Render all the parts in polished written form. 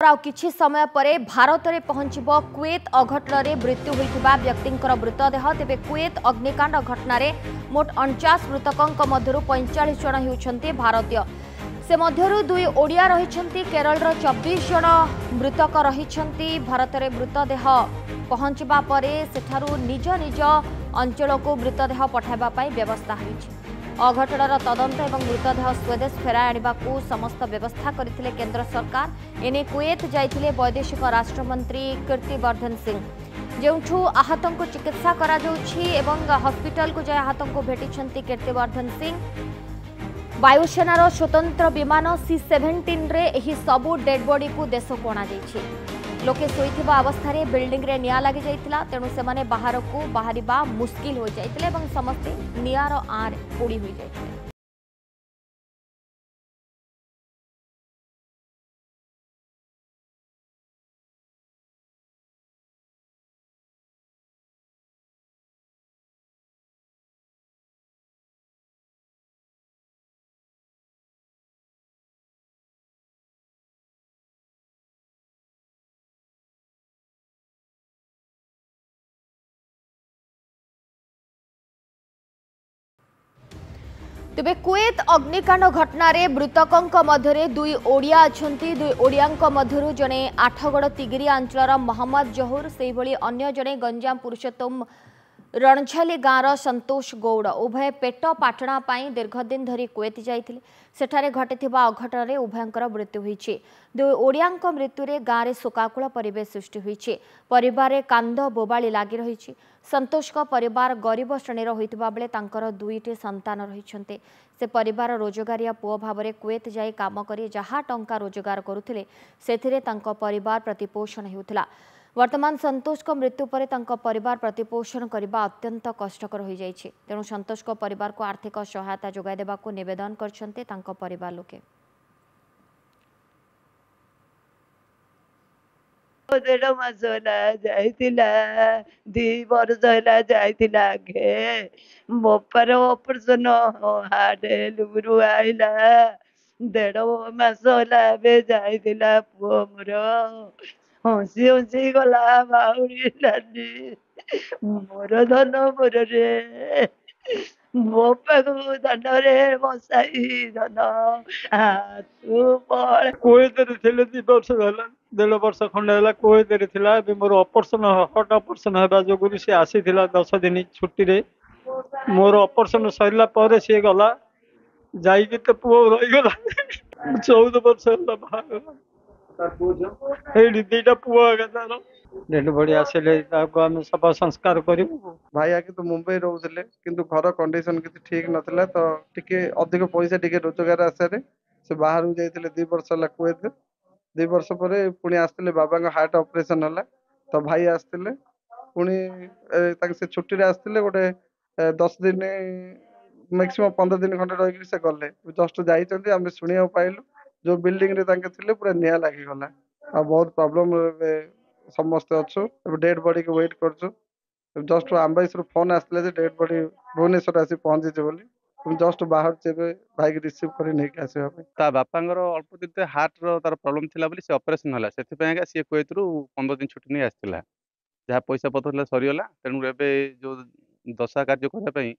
ଆଉ କିଛି ସମୟ ପରେ ଭାରତରେ ପହଞ୍ଚିବ କୁଏତ ଅଘଟଣରେ ମୃତ୍ୟୁ ହୋଇଥିବା ବ୍ୟକ୍ତିଙ୍କର ମୃତଦେହ। ତେବେ କୁଏତ ଅଗ୍ନିକାଣ୍ଡ ଘଟଣାରେ ମୋଟ 49 ମୃତକଙ୍କ ମଧ୍ୟରୁ 45 ଜଣ ହେଉଛନ୍ତି ଭାରତୀୟ। ସେ ମଧ୍ୟରୁ 2 ଓଡ଼ିଆ ରହିଛନ୍ତି। କେରଳର 24 ଜଣ ମୃତକ ରହିଛନ୍ତି। ଭାରତରେ ମୃତଦେହ ପହଞ୍ଚିବା ପରେ ସେଠାରୁ ନିଜ ନିଜ ଅଞ୍ଚଳକୁ ମୃତଦେହ ପଠାଇବା ପାଇଁ ବ୍ୟବସ୍ଥା ହୋଇଛି। अघटनर तदंत और मृतदेह स्वदेश फेराई आने समस्त व्यवस्था करथिले केंद्र सरकार। एने कुएत जाइथिले वैदेशिक राष्ट्रमंत्री कीर्तिवर्धन सिंह, जो आहतों को चिकित्सा करा जाउछि एवं हॉस्पिटल को जाय आहतों को भेटिछंती कीर्तिवर्धन सिंह। वायुसेनार स्वतंत्र विमान C-17 रे एही सबु डेड बॉडी को देश को अणा जाइछि। लोके शोइथिबा अवस्था बिल्डिंग रे निया लागि जाइतिला, तेणु सेमाने बाहर को बाहरिबा मुश्किल हो जाइतिले एवं समस्ते नियार आर पोड़ी हो जाइतिले। तेबे कुएत अग्निकांड घटना मृतकों मध्य 2 ओडिया अच्छी। 2 ओडिया मध्य जड़े आठगड़ तिगिरी अंचल मोहम्मद जहुर, से भली अन्य जड़े गंजाम पुरुषोत्तम रणझाली गाँवर संतोष गौड़। उभय पेट पाटणा दीर्घ दिन धरी कुएत जाइथिले। सेठारे घटिथिबा अघटन उभयंकर मृत्यु होईछि। 2 ओडिया मृत्यु गाँव में शोकाकुल परिवेश सृष्टि होईछि। परिवार कांद बोबाली लागी रही। संतोष का परिवार गरीब श्रेणीर होइतिबा बेले तांकर 2टी संतान रहिछन्ते। से परिवार रोजगारिया पुओ भाव में कुएत जाई काम करी जहाँ टंका रोजगार करुथिले सेथिरे तांको परिवार प्रतिपोषण हेउथिला। वर्तमान संतोष को मृत्यु पर तांको परिवार प्रतिपोषण करने अत्यंत कष्टकर हो जाइछि। तेणु संतोष को परिवार को आर्थिक सहायता जोगाई देबाकू निवेदन करछन्ते तांको परिवार लोके। देढ़ मास जाइतिला 2 वर्ष जाइतिला आगे मोपार ऑपरेशन हार्ट लिवर आइला 1.5 मास जाइतिला पुओ मोर हसी हसी गला बाउरी लानी मोर धन मोर रे मो पाखु दांडे बसाई धन तू पड़ कोएत थे 2 वर्ष 1.5 वर्ष खंडे कोएत मोर ऑपरेशन हर्ट ऑपरेशन होगा जो सी आसी 10 दिन छुट्टी रे मोर ऑपरेशन सरला पर सी गला जाइए तो पुओ रहीगला 14 वर्ष दुईटा पुओ तार डेड बॉडी आसिले आम सफा संस्कार करूँ। भाई आके तो मुंबई रोले किंतु घर कंडीशन किसी ठीक नथिला तो टिके अधिक पैसा टिके रोजगार आशारे से बाहर जाइए 2 वर्ष है कुएत 2 वर्ष पर पुणी आसते बाबा हार्ट ऑपरेशन है तो भाई आसते पुणी से छुट्टी आसते गोटे 10 दिन मैक्सिमम 15 दिन खंडे रही से गले जस्ट जाइए आम शुणा पाइलु जो बिल्डिंग रे थे पूरा निया लगिगला आ बहुत प्रॉब्लम समस्त अच्छु डेड बॉडी के वेट करछु। जस्ट आंबाईस फोन आसले डेड बॉडी भुवनेश्वर आसी पहुंची बोली जस्ट बाहर चेबे भाई की रिसीव कर नहीं आसीबा पे ता बापांगर अल्प दिन हार्ट रो तार प्रॉब्लम थिला बोली से ऑपरेशन होला सेति सी कुएत रु 15 दिन छुट्टी नहीं आसला जहाँ पैसा पत्र सरीगला तेणु एबे जो दशा कार्य करने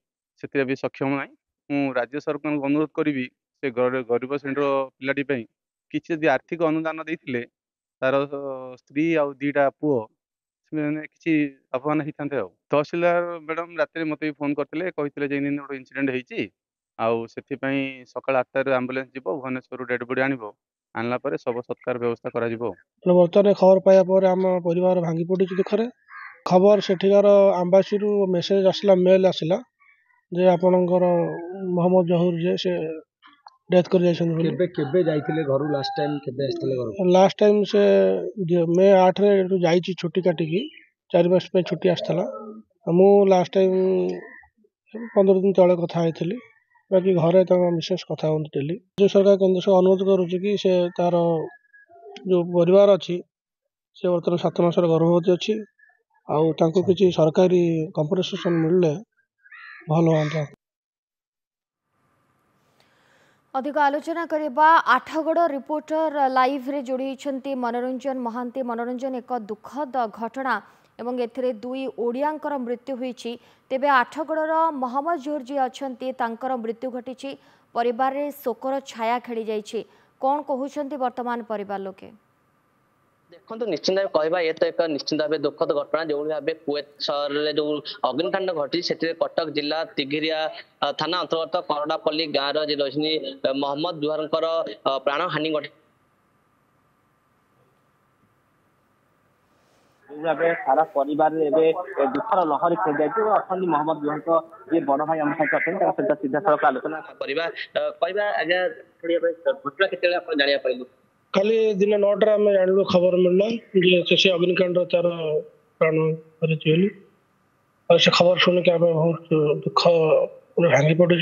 से भी सक्षम ना मु राज्य सरकार को अनुरोध करी से गरीब श्रेणी पिलाटी किसी यदि आर्थिक अनुदान देते तार स्त्री आ 2टा पुओ किसी लाभवान होते। तहसीलदार मैडम रात मत भी फोन करते कहते जे गोटे इनसीडेंट होती सकाल 8 आंबुलांस जीव भुवनेश्वर डेड बॉडी आणला सब सत्कार व्यवस्था करा बर्तमान खबर पाया आम परिवार भांगी पड़ी दुखरे खबर सेठिकार आंबासी मेसेज आसला मेल आसला जे आपणकर मोहम्मद जहुर जे से डेथ कर लास्ट टाइम से मे 8 रे जाइए छुट्टी काटिकी 4 मास छुट्टी आसला मु लास्ट टाइम 15 दिन तले कथा होती बाकी घरे मिसेस कथा हूँ डेली राज्य सरकार केंद्र सरकार अनुरोध करुच्ची कि से तार जो परिवार अच्छी से बर्तमान 7 मास गर्भवती अच्छी आउ किसी सरकारी कंपनसेसन मिलले भल हाँ। अधिक आलोचना करबा आठगड़ रिपोर्टर लाइव रे जोड़ी होइछन्ती मनोरंजन महांती। मनोरंजन एक दुखद घटना एवं एथिरे दुई ओडियांकर मृत्यु होईछि। तेबे आठगड़र मोहम्मद जोहर जी अछन्ती तांकर मृत्यु घटिछि। परिवार रे शोकर छाया खेली जाइछि। कोन कहउछन्ती वर्तमान परिवार लोके? देखो निश्चिंत भाव कहवा ये तो एक निश्चिंत भाव दुखद घटना जो भाव कुएत सहर में जो अग्निकांड घटी से कटक जिला तिघिरिया थाना अंतर्गत करडापल्ली गाँव रही मोहम्मद जोहर प्राण हानि घटी सारा परिवार दुखर लहरी खेल जाए मोहम्मद जोहर ये बड़ भाई आम सहित सीधा सड़क आलोचना कहवा आज्ञा घटना के जाना पाइलु खाली दिन 9टा आम जानलु खबर मिलला जे अग्निकांड तार प्राण हरिची और से खबर सुन के बहुत दुख भांगी पड़ू।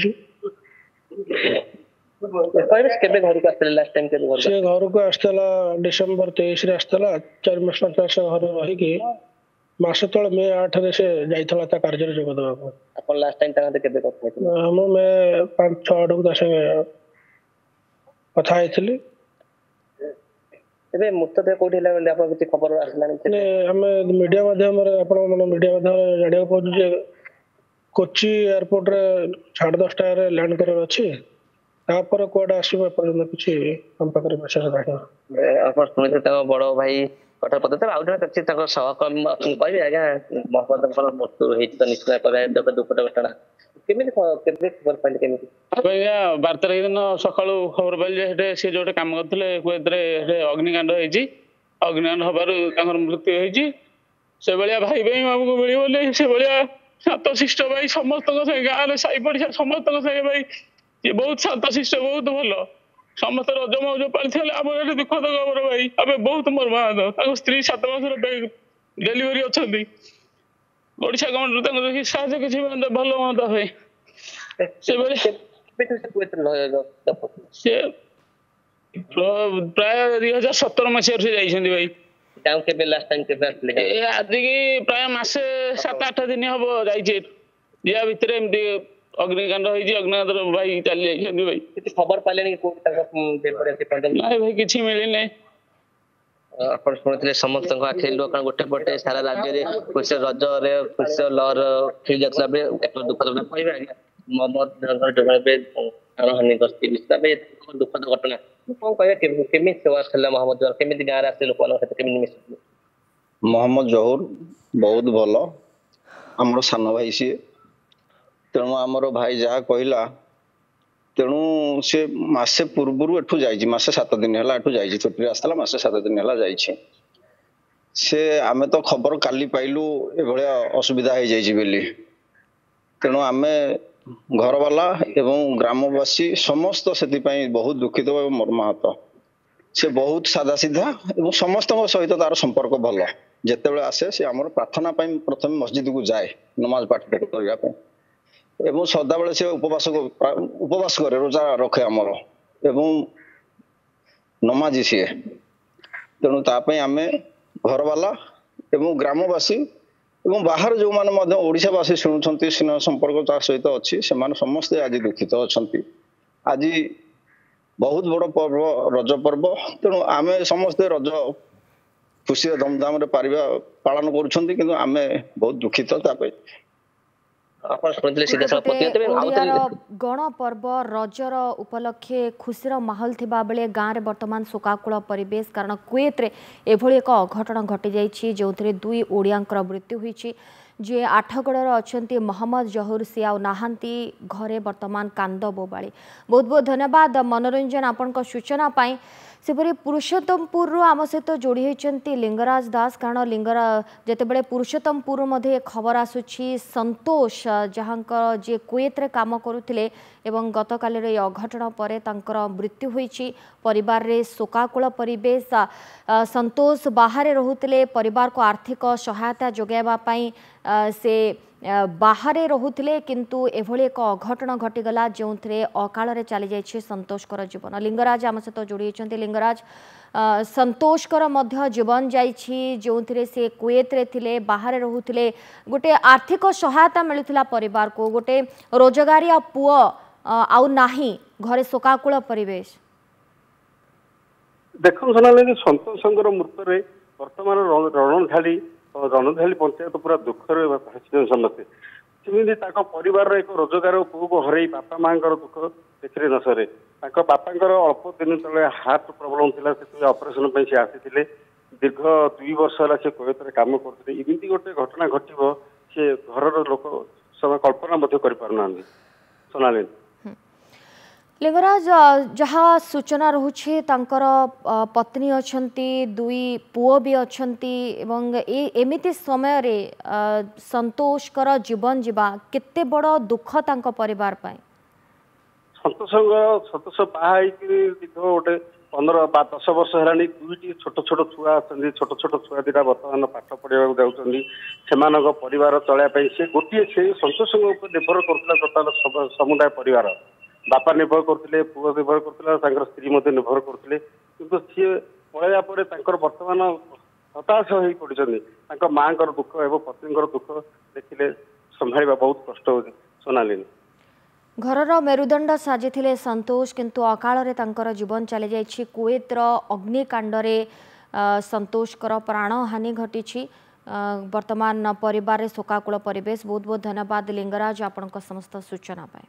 से घर को आसला डिसेम्बर 23 आसला 4 मास 5 मास घर रही मस तले मे 8 रे से जाइथला ता कार्य जोग देबा अपन लास्ट टाइम तांते केबे करथि हम मे 5-6 आडू दसे कथा आइथली एबे मुक्तते कोठी ले आपण किछि खबर आसला ने हम मीडिया माध्यम रे आपण मन मीडिया माध्यम जानिया पहुंचु जे कोची एयरपोर्ट रे 10:30 रे लैंड करे अछि तापर कोड आसीबा पर्यंत किछि हम पाकर मेसेज नाही आपण सुनिते ता बड़ो भाई कथा पते आउट कछि ताको सहकर्मी कहबे आज्ञा मोहम्मदकर मृत्यु हेछि त निश्चय कहबे दुखद घटना केमिति केबे खबर पाइले केमिति भैया 12 तारिख दिन सकाळु खबर पाइले हेटे से जोटे काम करथले कुएतरे हेटे अग्निकांड हेछि। अग्निकांड हबारु तांकर मृत्यु हेछि। से बलिया भाई भाई हमको मिली बोले से बलिया शांत शिष्ट भाई समस्त से गाँव रे साई पड़िया समस्त से भाई ये बहुत शांत शिष्ट बहुत भलो समस्त रज मौज पालिथले आम दुखद खबर भाई अबे बहुत मर्माहत स्त्री 7 मास डेलीवरी अछंती ओडिशा गवर्नमेंट साहय किसी भल मत हुए से प्राय 2017 मसीह से जाइछन्ती भाई गाँव के लास्ट टाइम के आज की प्राय मासे 7-8 दिन हम जाइए या भितर एमती अग्निकांड अग्निकांड भाई चली जाइए भाई खबर पाइले नहीं भाई किसी मिली नहीं आपण शुणुले समस्त आखिर लोक गोटे पटे सारा राज्य में खुशी रजरे खुशी लहर खेल जाता दुखद कहबे मोहम्मद हानि करती दुखद घटना कौन कहबे केमी सेवा थला मोहम्मद जोहर केमी गाँव आसे लोक केमी मिस मोहम्मद जोहर बहुत भल आमर सान भाई सी तेणु आमर भाई जहाँ कहला तेणु से मासे पूर्व एठू जाइए मासे 7 दिन है जाइए छुट्टी आसला मासे 7 दिन है जाइए से आमे तो खबर काली पाइलु एभलिया असुविधा हो जाइए तेणु आमे घर वाला एवं ग्रामवासी समस्त से बहुत दुखित और मर्माहत से बहुत सादा सीधा एवं समस्त सहित तार संपर्क भल जिते आसे से आम प्रार्थना प्रथम मस्जिद को जाए नमाज पाठ करने एवं सदा बेले से उपवास करे रोजा रखे आमर एवं नमाजी सी तेणु तापाई आमे घर वाला एवं ग्रामवासी एवं बाहर जो माने ओडिशावासी शुणुंट स्नेह संपर्क सहित अच्छी से समस्ते आज दुखित अच्छा आज बहुत बड़ पर्व रज पर्व तेणु आमे समस्ते रज खुशी धूमधाम पालन करुँच आमे बहुत दुखित गण पर्व रजर उपलक्षे खुशीर माहौल थिबा बेले गाँव में बर्तमान शोकाकुल परिवेश कारण कुएत रे एभली एक अघटन घटी जाइछि जोथिरे 2 ओडियांकर मृत्यु होइछि जे आठगड़र अछंती मोहम्मद जोहर सियाव नाहांती घरे बर्तमान कांद बोबाली। बहुत बहुत धन्यवाद मनोरंजन आपनका सूचना पाई। सेपरी पुरुषोत्तमपुर आम सहित जोड़ी होती लिंगराज दास कारण जितेबाला पुरुषोत्तमपुर मध्य खबर आसुची संतोष जहाँ जे कुएत रे काम करुले एवं गतकाल अघटन पर मृत्यु होइछि। परिवार रे शोकाकुल परिवेश संतोष बाहर रोते परिवार को आर्थिक सहायता जोगाइबा से बाहरे रहुथिले किंतु एभली एक अघटन घटीगला जो अकाल चली जाइए संतोषकर जीवन। लिंगराज आम सहित जोड़ी होती। लिंगराज, संतोषकर मध्य जीवन जाइछि जो से कुवेत रे थिले, बाहर रहुथिले, गोटे आर्थिक सहायता मिलुथिला परिवार को, गोटे रोजगारिया पुओ आउ नाही, घरे शोकाकुल परिवेश। देखो सोनाली, संतोषकर मृत्युरे वर्तमान रणधाली पंचायत पूरा दुख भाषी समस्ते सेमती परिवार एक रोजगार पुओ को हरई बापा माँ दुख देखिए न सरे। बापा अल्प दिन तले हार्ट प्रोब्लेम थिला, से ऑपरेशन पे से आसी दीर्घ 2 वर्ष है से कुवेत काम करते। इमती गोटे घटना घटव से घर लोक सब कल्पना कर सोनाली। लिंगराज, जहाँ सूचना रोचे पत्नी अछंती, 2 पुओ भी अछंती एवं एमिति समय रे संतोषकर जीवन जीवा केते बड़ दुख तांको परिवार पाए। संतोष बाहर गोटे 15-10 वर्ष है 2टी छोट छोट छुआ छोट छोट छुआ 2टा बर्तमान पाठ पढ़ा जाऊँ परिवार चलने से गोटे से संतोष निर्भर कर टोटाल समुदाय परिवार बापा निर्भर करते, पुओ निर्भर करते, स्त्री निर्भर करते, किंतु सी पलैया बर्तमान हताश हो पड़ते। माँ दुख एवं पत्नी दुख देखिले संभाल बहुत कष्ट हो सोनाली। घरर मेरुदंड साजिथिले संतोष, किंतु अकाल तांकर जीवन चली जाइछि। कुवेतर अग्निकांड रे संतोषकर प्राणहानि घटी। वर्तमान परिवार शोकाकुल परिवेश। बहुत बहुत धन्यवाद लिंगराज आपनका समस्त सूचना पाए।